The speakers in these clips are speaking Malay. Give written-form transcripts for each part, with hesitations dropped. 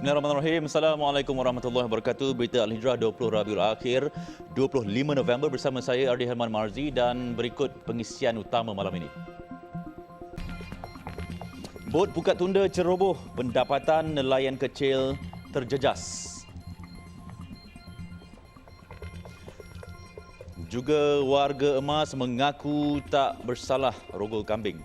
Bismillahirrahmanirrahim. Assalamualaikum warahmatullahi wabarakatuh. Berita Al-Hijrah 20 Rabiul Akhir 25 November bersama saya Ardi Herman Marzi dan berikut pengisian utama malam ini. Bot pukat tunda ceroboh, pendapatan nelayan kecil terjejas. Juga warga emas mengaku tak bersalah rogol kambing.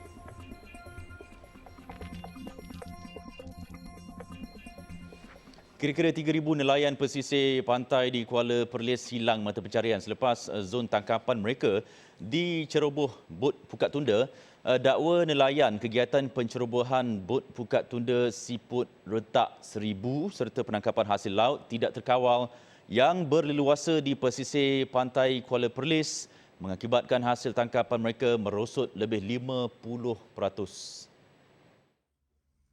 Kira-kira 3,000 nelayan pesisir pantai di Kuala Perlis hilang mata pencarian selepas zon tangkapan mereka diceroboh bot pukat tunda. Dakwa nelayan kegiatan pencerobohan bot pukat tunda siput retak 1,000 serta penangkapan hasil laut tidak terkawal yang berleluasa di pesisir pantai Kuala Perlis mengakibatkan hasil tangkapan mereka merosot lebih 50%.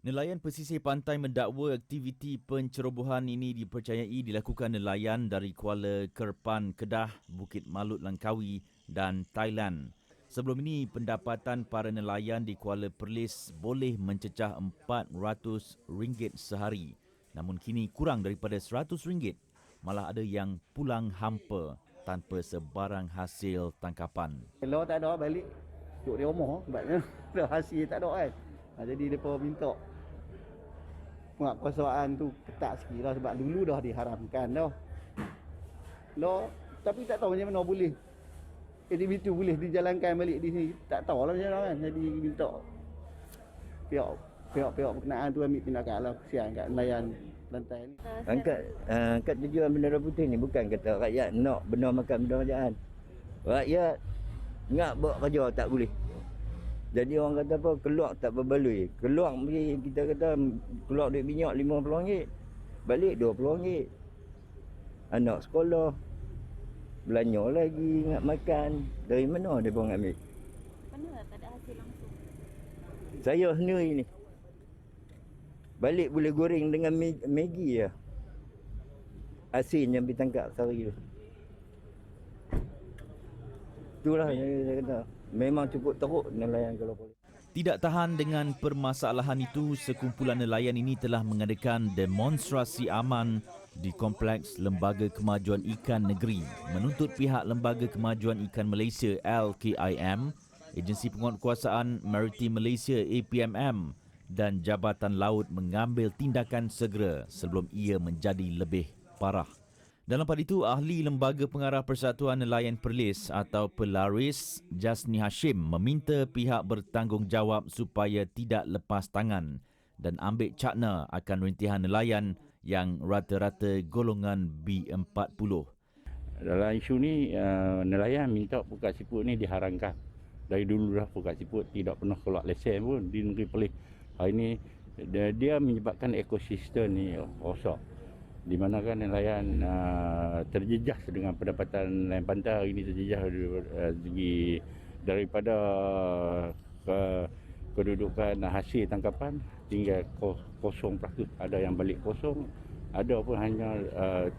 Nelayan pesisir pantai mendakwa aktiviti pencerobohan ini dipercayai dilakukan nelayan dari Kuala Kerpan, Kedah, Bukit Malut, Langkawi dan Thailand. Sebelum ini, pendapatan para nelayan di Kuala Perlis boleh mencecah RM400 sehari. Namun kini kurang daripada RM100. Malah ada yang pulang hampa tanpa sebarang hasil tangkapan. Kalau tak ada balik duduk di rumah sebabnya hasil tak ada kan. Jadi mereka minta penguatkuasaan tu ketat sikit lah sebab dulu dah diharamkan dah. Tapi tak tahu macam mana boleh aktiviti boleh dijalankan balik di sini. Tak tahu lah macam mana kan. Jadi minta pihak berkenaan tu ambil tindakan lah, kesian kat nelayan lantai ni. Angkat tujuan bendera putih ni bukan kata rakyat nak benar makan benar kerajaan. Rakyat nak buat kerja tak boleh. Jadi orang kata apa, keluar tak berbaloi. Keluar kita kata keluar duit minyak RM50, balik RM20. Anak sekolah, belanja lagi, nak makan. Dari mana dia orang ambil? Mana tak ada hasil langsung? Saya sendiri ni. Balik boleh goreng dengan Maggi lah. Asin yang ditangkap sehari tu. Itulah saya kata. Memang cukup teruk nelayan kalau boleh. Tidak tahan dengan permasalahan itu, sekumpulan nelayan ini telah mengadakan demonstrasi aman di Kompleks Lembaga Kemajuan Ikan Negeri menuntut pihak Lembaga Kemajuan Ikan Malaysia LKIM, Agensi Penguatkuasaan Maritim Malaysia APMM dan Jabatan Laut mengambil tindakan segera sebelum ia menjadi lebih parah. Dalam pada itu, Ahli Lembaga Pengarah Persatuan Nelayan Perlis atau Pelaris, Jasni Hashim meminta pihak bertanggungjawab supaya tidak lepas tangan dan ambil cakna akan rintihan nelayan yang rata-rata golongan B40. Dalam isu ni, nelayan minta pukat siput ni diharamkan. Dari dulu dah pukat siput tidak pernah keluar lesen pun di negeri Perlis. Hari ini dia menyebabkan ekosistem ni rosak. Di mana kan nelayan terjejas dengan pendapatan nelayan pantai hari ini terjejas segi daripada kedudukan hasil tangkapan tinggal 0%. Ada yang balik kosong, ada pun hanya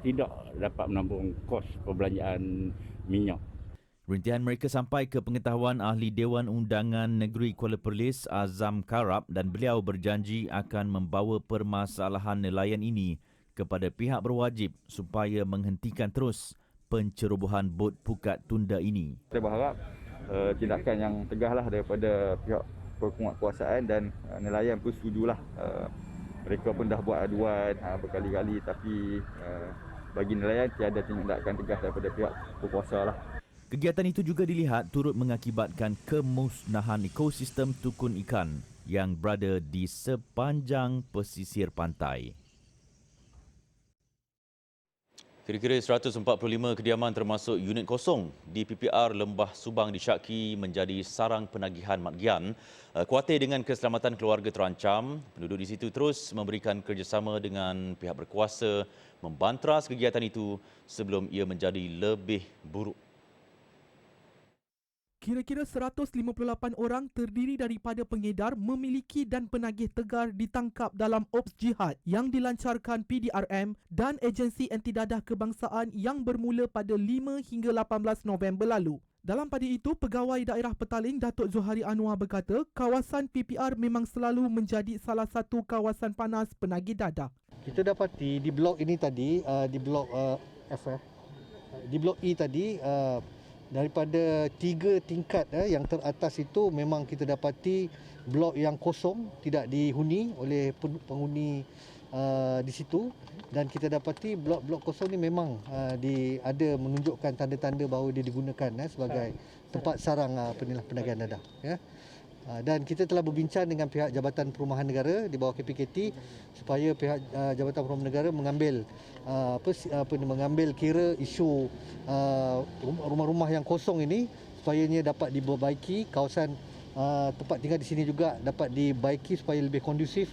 tidak dapat menampung kos perbelanjaan minyak. Rintihan mereka sampai ke pengetahuan Ahli Dewan Undangan Negeri Kuala Perlis Azam Karab dan beliau berjanji akan membawa permasalahan nelayan ini kepada pihak berwajib supaya menghentikan terus pencerobohan bot pukat tunda ini. Saya berharap tindakan yang tegahlah daripada pihak penguatkuasaan dan nelayan pun setujulah. Mereka pun dah buat aduan berkali-kali tapi bagi nelayan tiada tindakan tegas daripada pihak berkuasa lah. Kegiatan itu juga dilihat turut mengakibatkan kemusnahan ekosistem tukun ikan yang berada di sepanjang pesisir pantai. Kira-kira 145 kediaman termasuk unit kosong di PPR Lembah Subang disyaki menjadi sarang penagihan matgian. Kuatir dengan keselamatan keluarga terancam, penduduk di situ terus memberikan kerjasama dengan pihak berkuasa membantras kegiatan itu sebelum ia menjadi lebih buruk. Kira-kira 158 orang terdiri daripada pengedar, memiliki dan penagih tegar ditangkap dalam Ops Jihad yang dilancarkan PDRM dan Agensi Anti Dadah Kebangsaan yang bermula pada 5 hingga 18 November lalu. Dalam pada itu, Pegawai Daerah Petaling Datuk Zuhari Anwar berkata kawasan PPR memang selalu menjadi salah satu kawasan panas penagih dadah. Kita dapati di blok ini tadi, di blok di blok E tadi, daripada 3 tingkat yang teratas itu memang kita dapati blok yang kosong, tidak dihuni oleh penghuni di situ, dan kita dapati blok-blok kosong ni memang ada menunjukkan tanda-tanda bahawa dia digunakan sebagai tempat sarang penagihan dadah, ya. Dan kita telah berbincang dengan pihak Jabatan Perumahan Negara di bawah KPKT supaya pihak Jabatan Perumahan Negara mengambil mengambil kira isu rumah-rumah yang kosong ini supaya ia dapat diperbaiki, kawasan tempat tinggal di sini juga dapat dibaiki supaya lebih kondusif,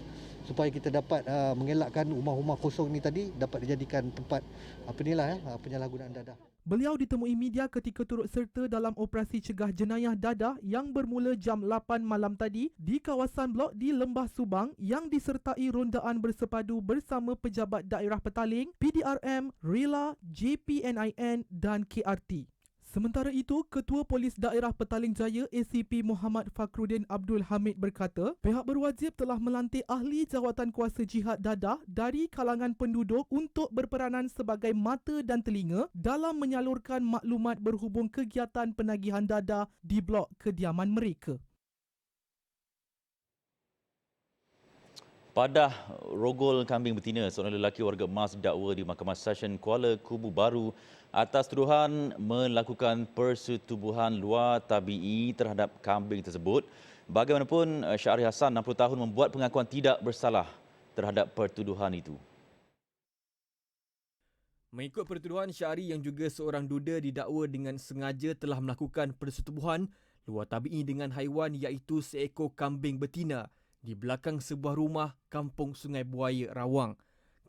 supaya kita dapat mengelakkan rumah-rumah kosong ini tadi dapat dijadikan tempat penyalahgunaan dadah. Beliau ditemui media ketika turut serta dalam operasi cegah jenayah dadah yang bermula jam 8 malam tadi di kawasan blok di Lembah Subang yang disertai rondaan bersepadu bersama pejabat daerah Petaling, PDRM, RELA, JPNIN dan KRT. Sementara itu, Ketua Polis Daerah Petaling Jaya ACP Muhammad Fakhruddin Abdul Hamid berkata, pihak berwajib telah melantik ahli jawatan kuasa jihad dadah dari kalangan penduduk untuk berperanan sebagai mata dan telinga dalam menyalurkan maklumat berhubung kegiatan penagihan dadah di blok kediaman mereka. Padah rogol kambing betina seorang lelaki warga emas didakwa di Mahkamah Session Kuala Kubu Baru atas tuduhan melakukan persetubuhan luar tabii terhadap kambing tersebut. Bagaimanapun, Syahri Hassan, 60 tahun, membuat pengakuan tidak bersalah terhadap pertuduhan itu. Mengikut pertuduhan, Syahri yang juga seorang duda didakwa dengan sengaja telah melakukan persetubuhan luar tabii dengan haiwan iaitu seekor kambing betina di belakang sebuah rumah kampung Sungai Buaya, Rawang.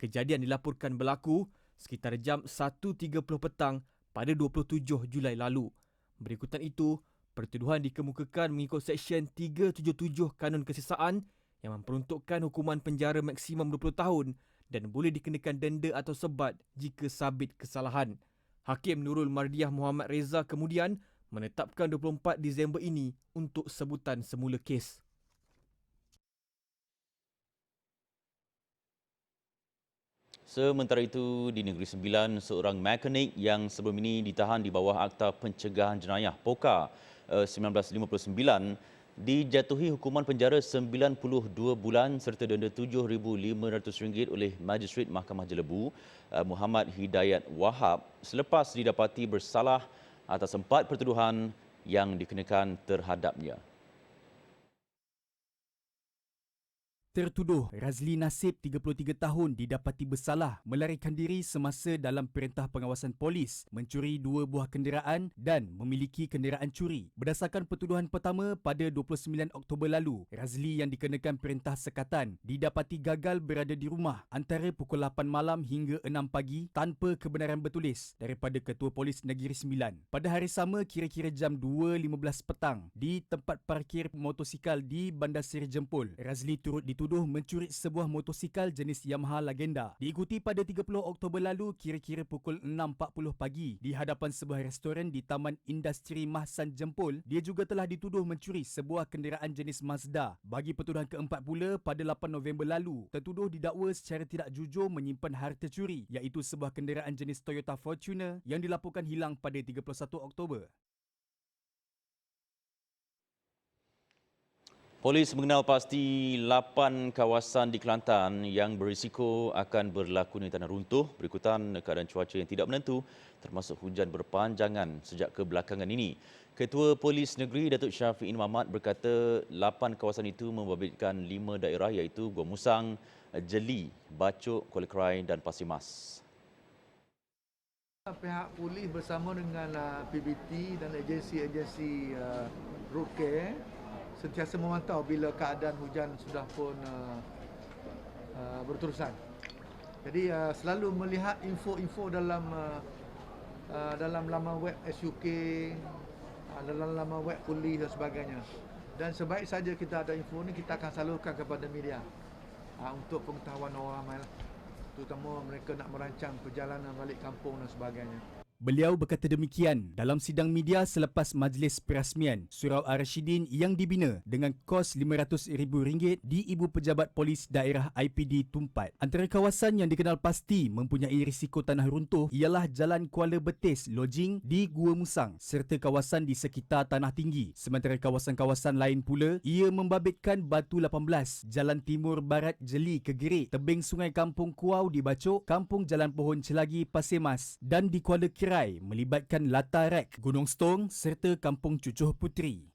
Kejadian dilaporkan berlaku sekitar jam 1.30 petang pada 27 Julai lalu. Berikutan itu, pertuduhan dikemukakan mengikut Seksyen 377 Kanun Kesisaan yang memperuntukkan hukuman penjara maksimum 20 tahun dan boleh dikenakan denda atau sebat jika sabit kesalahan. Hakim Nurul Mardiah Muhammad Reza kemudian menetapkan 24 Disember ini untuk sebutan semula kes. Sementara itu, di Negeri Sembilan, seorang mekanik yang sebelum ini ditahan di bawah Akta Pencegahan Jenayah POKA 1959 dijatuhi hukuman penjara 92 bulan serta denda RM7,500 oleh Majistret Mahkamah Jelebu Muhammad Hidayat Wahab selepas didapati bersalah atas 4 pertuduhan yang dikenakan terhadapnya. Tertuduh Razli Nasib, 33 tahun, didapati bersalah melarikan diri semasa dalam perintah pengawasan polis, mencuri 2 buah kenderaan dan memiliki kenderaan curi. Berdasarkan pertuduhan pertama pada 29 Oktober lalu, Razli yang dikenakan perintah sekatan didapati gagal berada di rumah antara pukul 8 malam hingga 6 pagi tanpa kebenaran bertulis daripada Ketua Polis Negeri Sembilan. Pada hari sama, kira-kira jam 2.15 petang, di tempat parkir motosikal di Bandar Seri Jempol, Razli turut dituduh mencuri sebuah motosikal jenis Yamaha Legenda. Diikuti pada 30 Oktober lalu kira-kira pukul 6.40 pagi di hadapan sebuah restoran di Taman Industri Mahsan Jempol. Dia juga telah dituduh mencuri sebuah kenderaan jenis Mazda. Bagi pertuduhan keempat pula, pada 8 November lalu, tertuduh didakwa secara tidak jujur menyimpan harta curi iaitu sebuah kenderaan jenis Toyota Fortuner yang dilaporkan hilang pada 31 Oktober. Polis mengenal pasti 8 kawasan di Kelantan yang berisiko akan berlakunya tanah runtuh berikutan keadaan cuaca yang tidak menentu termasuk hujan berpanjangan sejak kebelakangan ini. Ketua Polis Negeri Datuk Syafi'in Mahmad berkata 8 kawasan itu membabitkan 5 daerah iaitu Gua Musang, Jeli, Bacok, Kuala Krai dan Pasir Mas. Pihak polis bersama dengan PBT dan agensi-agensi road care sentiasa memantau bila keadaan hujan sudah pun berterusan. Jadi selalu melihat info-info dalam laman web SUK, dalam laman web polis dan sebagainya. Dan sebaik saja kita ada info ni, kita akan salurkan kepada media untuk pengetahuan orang ramai lah. Terutama mereka nak merancang perjalanan balik kampung dan sebagainya. Beliau berkata demikian dalam sidang media selepas majlis perasmian Surau Ar-Rashidin yang dibina dengan kos RM500,000 di Ibu Pejabat Polis Daerah IPD Tumpat. Antara kawasan yang dikenal pasti mempunyai risiko tanah runtuh ialah Jalan Kuala Betis Lodging di Gua Musang serta kawasan di sekitar Tanah Tinggi. Sementara kawasan-kawasan lain pula, ia membabitkan Batu 18, Jalan Timur Barat Jeli Kegerik, tebing Sungai Kampung Kuau di Bacok, Kampung Jalan Pohon Celagi Pasir Mas dan di Kuala Kira melibatkan Lata Rek, Gunung Stong serta Kampung Cucuh Puteri.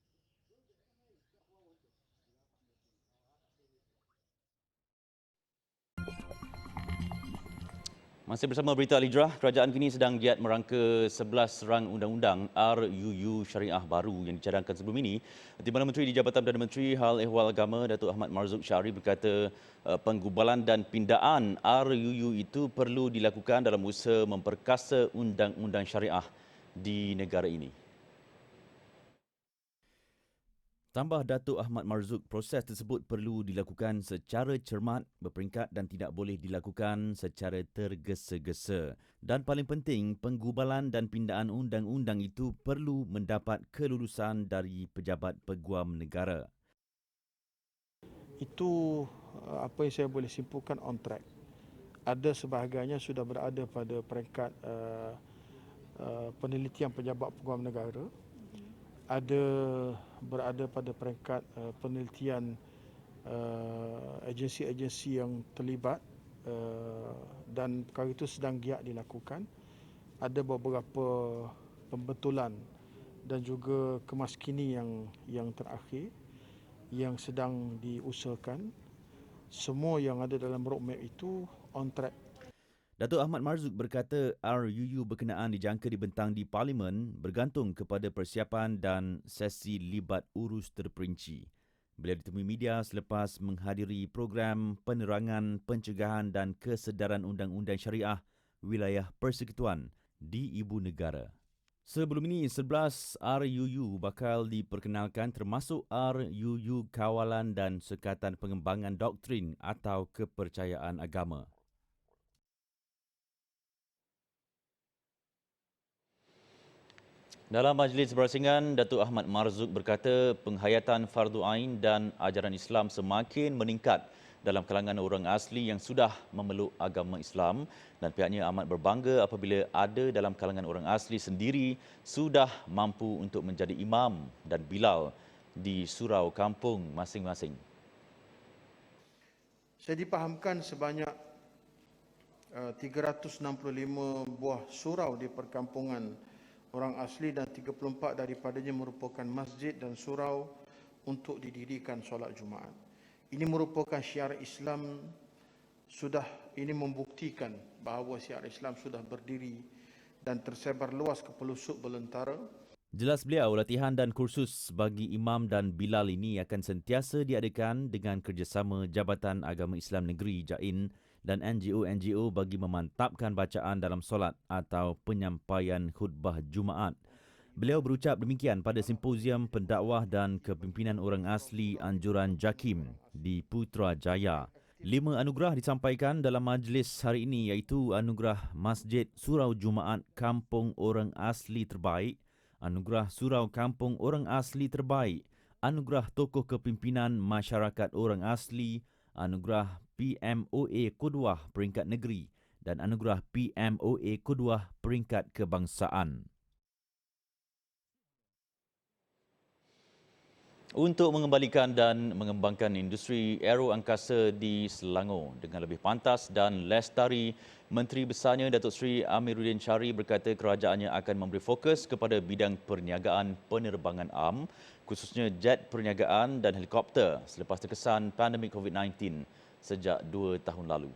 Masih bersama Berita Al-Hijrah, kerajaan kini sedang giat merangka 11 rang undang-undang RUU Syariah baru yang dicadangkan sebelum ini. Timbalan Menteri di Jabatan Perdana Menteri Hal Ehwal Agama Datuk Ahmad Marzuq Syari berkata penggubalan dan pindaan RUU itu perlu dilakukan dalam usaha memperkasa undang-undang syariah di negara ini. Tambah Datuk Ahmad Marzuq, proses tersebut perlu dilakukan secara cermat, berperingkat dan tidak boleh dilakukan secara tergesa-gesa. Dan paling penting, penggubalan dan pindaan undang-undang itu perlu mendapat kelulusan dari Pejabat Peguam Negara. Itu apa yang saya boleh simpulkan on track. Ada sebahagiannya sudah berada pada peringkat penelitian Pejabat Peguam Negara. Ada berada pada peringkat penelitian agensi-agensi yang terlibat dan perkara itu sedang giat dilakukan. Ada beberapa pembetulan dan juga kemaskini yang terakhir yang sedang diusahakan. Semua yang ada dalam roadmap itu on track. Datuk Ahmad Marzuq berkata RUU berkenaan dijangka dibentang di Parlimen bergantung kepada persiapan dan sesi libat urus terperinci. Beliau ditemui media selepas menghadiri program penerangan, pencegahan dan kesedaran undang-undang syariah wilayah persekutuan di Ibu Negara. Sebelum ini, 11 RUU bakal diperkenalkan termasuk RUU Kawalan dan Sekatan Pengembangan Doktrin atau Kepercayaan Agama. Dalam majlis berasingan, Datuk Ahmad Marzuq berkata penghayatan fardu ain dan ajaran Islam semakin meningkat dalam kalangan orang asli yang sudah memeluk agama Islam dan pihaknya amat berbangga apabila ada dalam kalangan orang asli sendiri sudah mampu untuk menjadi imam dan bilal di surau kampung masing-masing. Saya dipahamkan sebanyak 365 buah surau di perkampungan orang asli dan 34 daripadanya merupakan masjid dan surau untuk didirikan solat Jumaat. Ini merupakan syiar Islam ini membuktikan bahawa syiar Islam sudah berdiri dan tersebar luas ke pelosok belantara. Jelas beliau, latihan dan kursus bagi imam dan bilal ini akan sentiasa diadakan dengan kerjasama Jabatan Agama Islam Negeri JAIN dan NGO-NGO bagi memantapkan bacaan dalam solat atau penyampaian khutbah Jumaat. Beliau berucap demikian pada simposium pendakwah dan kepimpinan orang asli Anjuran Jakim di Putrajaya. 5 anugerah disampaikan dalam majlis hari ini iaitu Anugerah Masjid Surau Jumaat Kampung Orang Asli Terbaik, Anugerah Surau Kampung Orang Asli Terbaik, Anugerah Tokoh Kepimpinan Masyarakat Orang Asli, Anugerah PMOA Qudwah Peringkat Negeri dan Anugerah PMOA Qudwah Peringkat Kebangsaan. Untuk mengembalikan dan mengembangkan industri aero angkasa di Selangor dengan lebih pantas dan lestari, Menteri Besarnya Datuk Seri Amiruddin Syari berkata kerajaannya akan memberi fokus kepada bidang perniagaan penerbangan am, khususnya jet perniagaan dan helikopter selepas terkesan pandemik COVID-19 sejak 2 tahun lalu.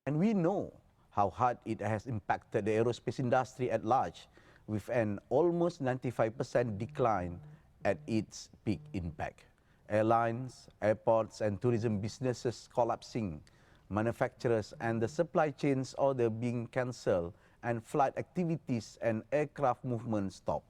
And we know how hard it has impacted the aerospace industry at large, with an almost 95% decline at its peak impact. Airlines, airports and tourism businesses collapsing, manufacturers and the supply chains order being cancelled, and flight activities and aircraft movement stop.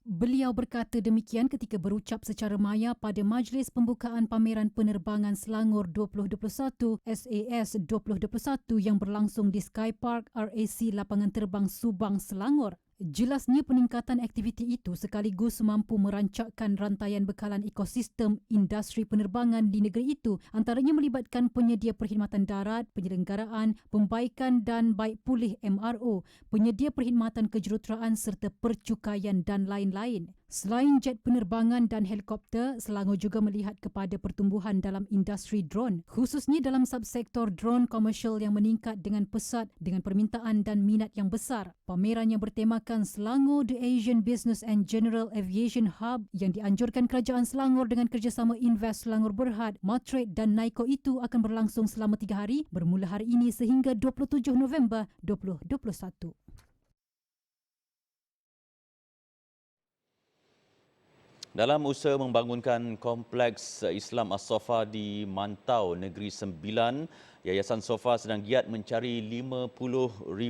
Beliau berkata demikian ketika berucap secara maya pada Majlis Pembukaan Pameran Penerbangan Selangor 2021 SAS 2021 yang berlangsung di Sky Park RAC Lapangan Terbang Subang, Selangor. Jelasnya peningkatan aktiviti itu sekaligus mampu merancakkan rantaian bekalan ekosistem industri penerbangan di negeri itu, antaranya melibatkan penyedia perkhidmatan darat, penyelenggaraan, pembaikan dan baik pulih MRO, penyedia perkhidmatan kejuruteraan serta percukaian dan lain-lain. Selain jet penerbangan dan helikopter, Selangor juga melihat kepada pertumbuhan dalam industri drone, khususnya dalam subsektor drone komersial yang meningkat dengan pesat dengan permintaan dan minat yang besar. Pameran yang bertemakan Selangor The Asian Business and General Aviation Hub yang dianjurkan Kerajaan Selangor dengan kerjasama Invest Selangor Berhad, Matrade dan Naiko itu akan berlangsung selama 3 hari bermula hari ini sehingga 27 November 2021. Dalam usaha membangunkan Kompleks Islam As-Sofa di Mantau, Negeri Sembilan, Yayasan Sofa sedang giat mencari 50,000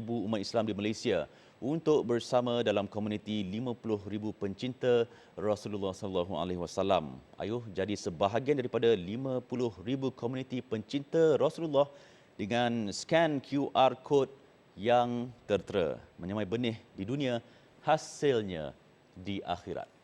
umat Islam di Malaysia untuk bersama dalam komuniti 50,000 pencinta Rasulullah SAW. Ayuh jadi sebahagian daripada 50,000 komuniti pencinta Rasulullah dengan scan QR Code yang tertera. Menyamai benih di dunia, hasilnya di akhirat.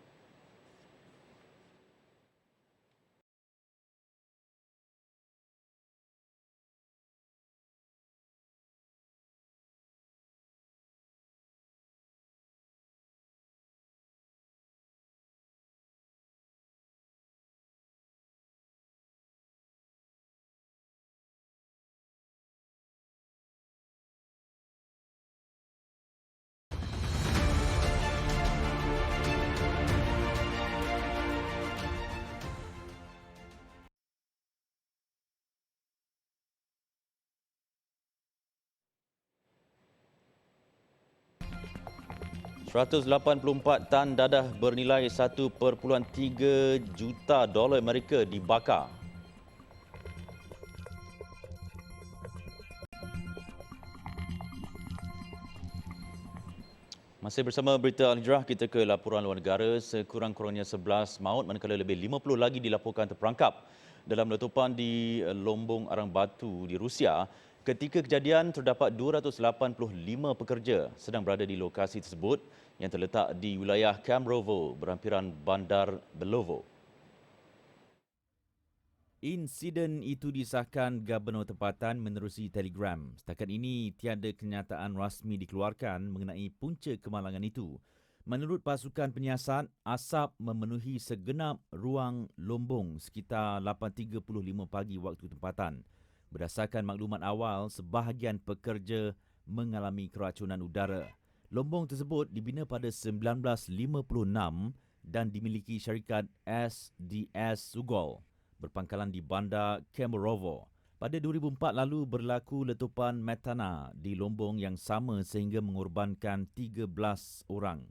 $184 tan dadah bernilai $1.3 juta Amerika dibakar. Masih bersama Berita Al-Hijrah, kita ke laporan luar negara. Sekurang-kurangnya 11 maut manakala lebih 50 lagi dilaporkan terperangkap dalam letupan di Lombong Arang Batu di Rusia. Ketika kejadian, terdapat 285 pekerja sedang berada di lokasi tersebut yang terletak di wilayah Kamrovo, berhampiran Bandar Belovo. Insiden itu disahkan Gubernur Tempatan menerusi Telegram. Setakat ini, tiada kenyataan rasmi dikeluarkan mengenai punca kemalangan itu. Menurut pasukan penyiasat, asap memenuhi segenap ruang Lombong sekitar 8.35 pagi waktu tempatan. Berdasarkan maklumat awal, sebahagian pekerja mengalami keracunan udara. Lombong tersebut dibina pada 1956 dan dimiliki syarikat SDS Sugol berpangkalan di Bandar Kemerovo. Pada 2004 lalu berlaku letupan Metana di Lombong yang sama sehingga mengorbankan 13 orang.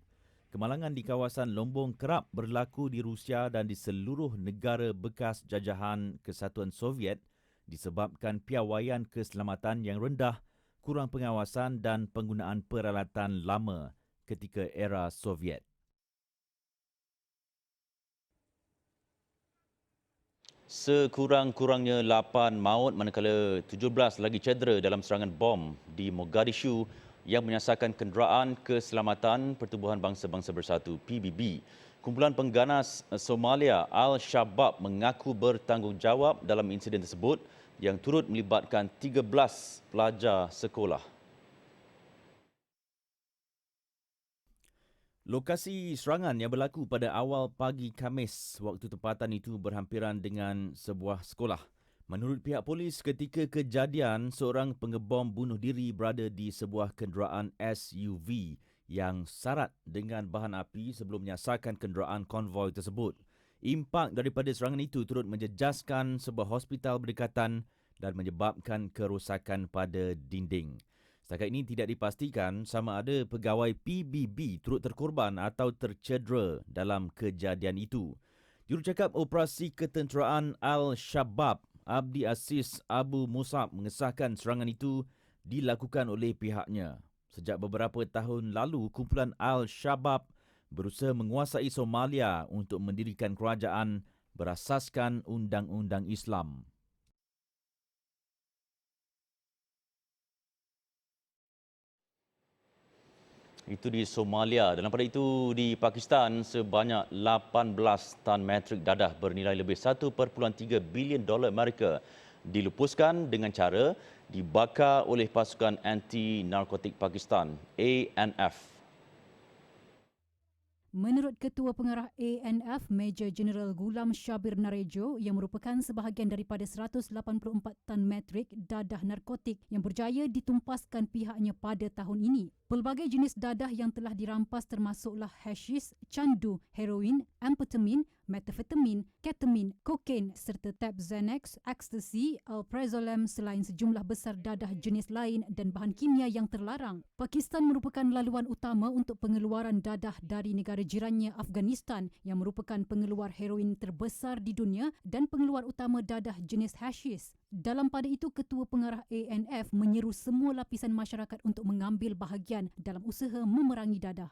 Kemalangan di kawasan Lombong kerap berlaku di Rusia dan di seluruh negara bekas jajahan Kesatuan Soviet disebabkan piawaian keselamatan yang rendah, kurang pengawasan dan penggunaan peralatan lama ketika era Soviet. Sekurang-kurangnya 8 maut manakala 17 lagi cedera dalam serangan bom di Mogadishu yang menyasarkan Kenderaan Keselamatan Pertubuhan Bangsa-Bangsa Bersatu PBB. Kumpulan pengganas Somalia Al-Shabaab mengaku bertanggungjawab dalam insiden tersebut yang turut melibatkan 13 pelajar sekolah. Lokasi serangan yang berlaku pada awal pagi Khamis, waktu tempatan itu berhampiran dengan sebuah sekolah. Menurut pihak polis, ketika kejadian, seorang pengebom bunuh diri berada di sebuah kenderaan SUV yang sarat dengan bahan api sebelum menyasarkan kenderaan konvoi tersebut. Impak daripada serangan itu turut menjejaskan sebuah hospital berdekatan dan menyebabkan kerosakan pada dinding. Setakat ini tidak dipastikan sama ada pegawai PBB turut terkorban atau tercedera dalam kejadian itu. Jurucakap Operasi Ketenteraan Al-Shabaab Abdi Aziz Abu Musab mengesahkan serangan itu dilakukan oleh pihaknya. Sejak beberapa tahun lalu, kumpulan Al-Shabaab berusaha menguasai Somalia untuk mendirikan kerajaan berasaskan undang-undang Islam. Itu di Somalia. Dalam pada itu, di Pakistan, sebanyak 18 tan metrik dadah bernilai lebih 1.3 bilion dolar Amerika dilupuskan dengan cara dibakar oleh pasukan anti-narkotik Pakistan, ANF. Menurut Ketua Pengarah ANF, Major Jeneral Ghulam Shabir Narejo, yang merupakan sebahagian daripada 184 tan metrik dadah narkotik yang berjaya ditumpaskan pihaknya pada tahun ini. Pelbagai jenis dadah yang telah dirampas termasuklah hashis, candu, heroin, amfetamin, metafetamin, ketamin, kokain serta tab Xanax, ecstasy, alprazolam selain sejumlah besar dadah jenis lain dan bahan kimia yang terlarang. Pakistan merupakan laluan utama untuk pengeluaran dadah dari negara jirannya Afghanistan yang merupakan pengeluar heroin terbesar di dunia dan pengeluar utama dadah jenis hashis. Dalam pada itu, Ketua Pengarah ANF menyeru semua lapisan masyarakat untuk mengambil bahagian dalam usaha memerangi dadah.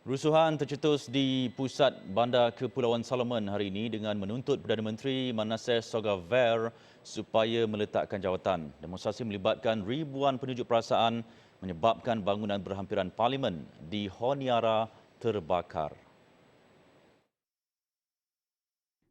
Rusuhan tercetus di pusat bandar Kepulauan Solomon hari ini dengan menuntut Perdana Menteri Manasseh Sogavare supaya meletakkan jawatan. Demonstrasi melibatkan ribuan penunjuk perasaan menyebabkan bangunan berhampiran parlimen di Honiara terbakar.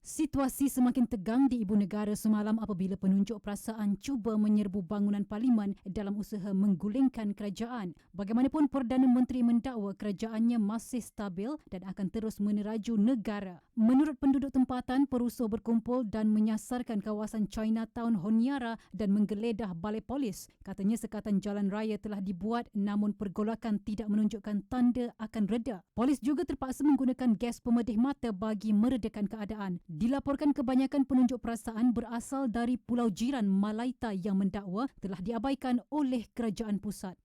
Situasi semakin tegang di ibu negara semalam apabila penunjuk perasaan cuba menyerbu bangunan parlimen dalam usaha menggulingkan kerajaan. Bagaimanapun, Perdana Menteri mendakwa kerajaannya masih stabil dan akan terus meneraju negara. Menurut penduduk tempatan, perusuh berkumpul dan menyasarkan kawasan Chinatown Honiara dan menggeledah balai polis. Katanya sekatan jalan raya telah dibuat namun pergolakan tidak menunjukkan tanda akan reda. Polis juga terpaksa menggunakan gas pemedih mata bagi meredakan keadaan. Dilaporkan kebanyakan penunjuk perasaan berasal dari pulau jiran Malaita yang mendakwa telah diabaikan oleh kerajaan pusat.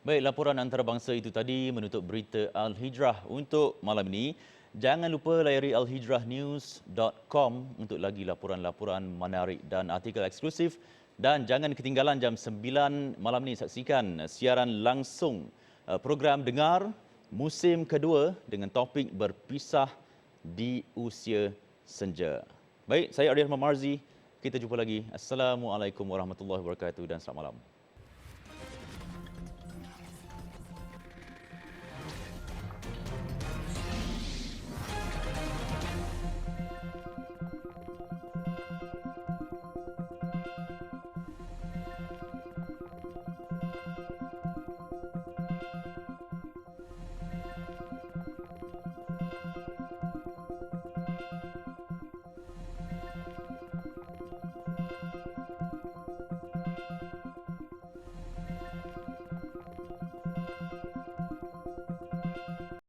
Baik, laporan antarabangsa itu tadi menutup berita Al-Hijrah untuk malam ini. Jangan lupa layari alhijrahnews.com untuk lagi laporan-laporan menarik dan artikel eksklusif. Dan jangan ketinggalan jam 9 malam ini saksikan siaran langsung program Dengar musim kedua dengan topik berpisah di usia senja. Baik, saya Arif Marzi. Kita jumpa lagi. Assalamualaikum warahmatullahi wabarakatuh dan selamat malam.